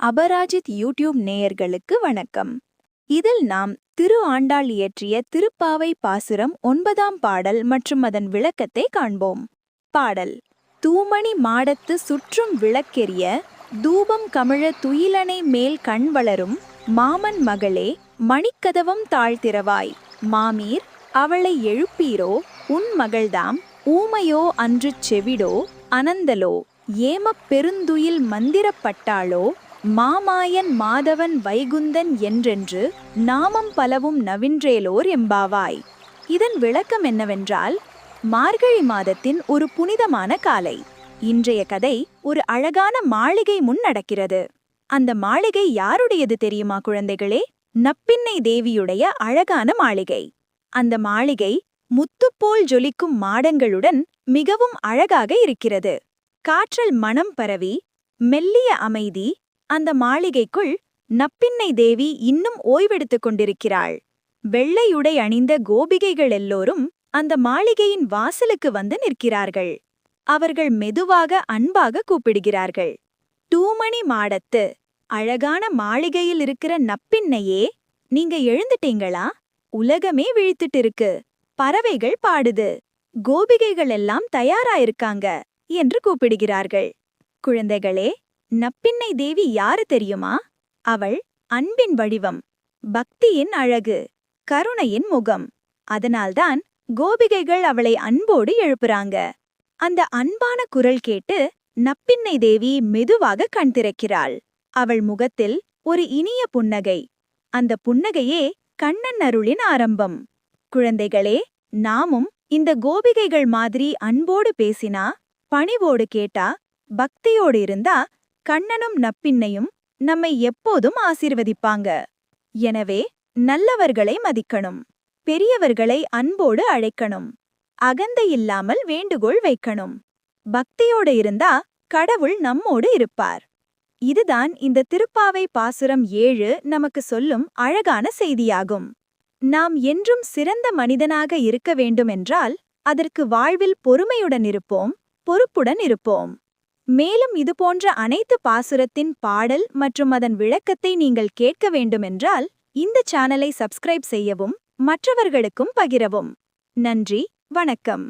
Aparajith YouTube நேயர்களுக்கு வணக்கம். இதில் நாம் திரு ஆண்டாள் இயற்றிய திருப்பாவை பாசுரம் 9ஆம் பாடல் மற்றும் அதன் விளக்கத்தை காண்போம். பாடல்: தூமணி மாடத்து சுற்றும் விளக்கெரிய தூபம் கமிழ துயிலனை மேல் கண் வளரும் மாமன் மகளே மணிக்கதவம் தாழ்த்திரவாய் மாமீர் அவளை எழுப்பீரோ உன் மகள்தாம் ஊமையோ அன்று செவிடோ அனந்தலோ ஏமப் பெருந்துயில் மந்திரப்பட்டாளோ மாமாயன் மாதவன் வைகுந்தன் என்றென்று நாமம் பலவும் நவின்றேலோர் எம்பாவாய். இதன் விளக்கம் என்னவென்றால், மார்கழி மாதத்தின் ஒரு புனிதமான காலை. இன்றைய கதை ஒரு அழகான மாளிகை முன் நடக்கிறது. அந்த மாளிகை யாருடையது தெரியுமா குழந்தைகளே? நப்பின்னை தேவியுடைய அழகான மாளிகை. அந்த மாளிகை முத்துப்போல் ஜொலிக்கும் மாடங்களுடன் மிகவும் அழகாக இருக்கிறது. காற்றல் மனம் பரவி மெல்லிய அமைதி. அந்த மாளிகைக்குள் நப்பின்னை தேவி இன்னும் ஓய்வெடுத்துக் கொண்டிருக்கிறாள். வெள்ளையுடை அணிந்த கோபிகைகள் எல்லோரும் அந்த மாளிகையின் வாசலுக்கு வந்து நிற்கிறார்கள். அவர்கள் மெதுவாக அன்பாக கூப்பிடுகிறார்கள். தூமணி மாடத்து அழகான மாளிகையில் இருக்கிற நப்பின்னையே, நீங்க எழுந்துட்டீங்களா? உலகமே விழித்துட்டு இருக்கு. பறவைகள் பாடுது. கோபிகைகள் எல்லாம் தயாரா இருக்காங்க என்று கூப்பிடுகிறார்கள். குழந்தைகளே, நப்பின்னை தேவி யாரு தெரியுமா? அவள் அன்பின் வடிவம், பக்தியின் அழகு, கருணையின் முகம். அதனால்தான் கோபிகைகள் அவளை அன்போடு எழுப்புறாங்க. அந்த அன்பான குரல் கேட்டு நப்பின்னை தேவி மெதுவாக கண் திறக்கிறாள். அவள் முகத்தில் ஒரு இனிய புன்னகை. அந்த புன்னகையே கண்ணன் அருளின் ஆரம்பம். குழந்தைகளே, நாமும் இந்த கோபிகைகள் மாதிரி அன்போடு பேசினா, பணிவோடு கேட்டா, பக்தியோடு இருந்தா கண்ணனும் நப்பின்னையும் நம்மை எப்போதும் ஆசீர்வதிப்பாங்க. எனவே நல்லவர்களை மதிக்கணும், பெரியவர்களை அன்போடு அழைக்கணும், அகந்தையில்லாமல் வேண்டுகோள் வைக்கணும். பக்தியோடு இருந்தா கடவுள் நம்மோடு இருப்பார். இதுதான் இந்த திருப்பாவை பாசுரம் 7 நமக்கு சொல்லும் அழகான செய்தியாகும். நாம் என்றும் சிறந்த மனிதனாக இருக்க வேண்டுமென்றால் அதற்கு வாழ்வில் பொறுமையுடன் இருப்போம், பொறுப்புடன் இருப்போம். மேலும் இதுபோன்ற அனைத்து பாசுரத்தின் பாடல் மற்றும் அதன் விளக்கத்தை நீங்கள் கேட்க வேண்டுமென்றால் இந்த சேனலை சப்ஸ்கிரைப் செய்யவும் மற்றவர்களுக்கும் பகிரவும். நன்றி, வணக்கம்.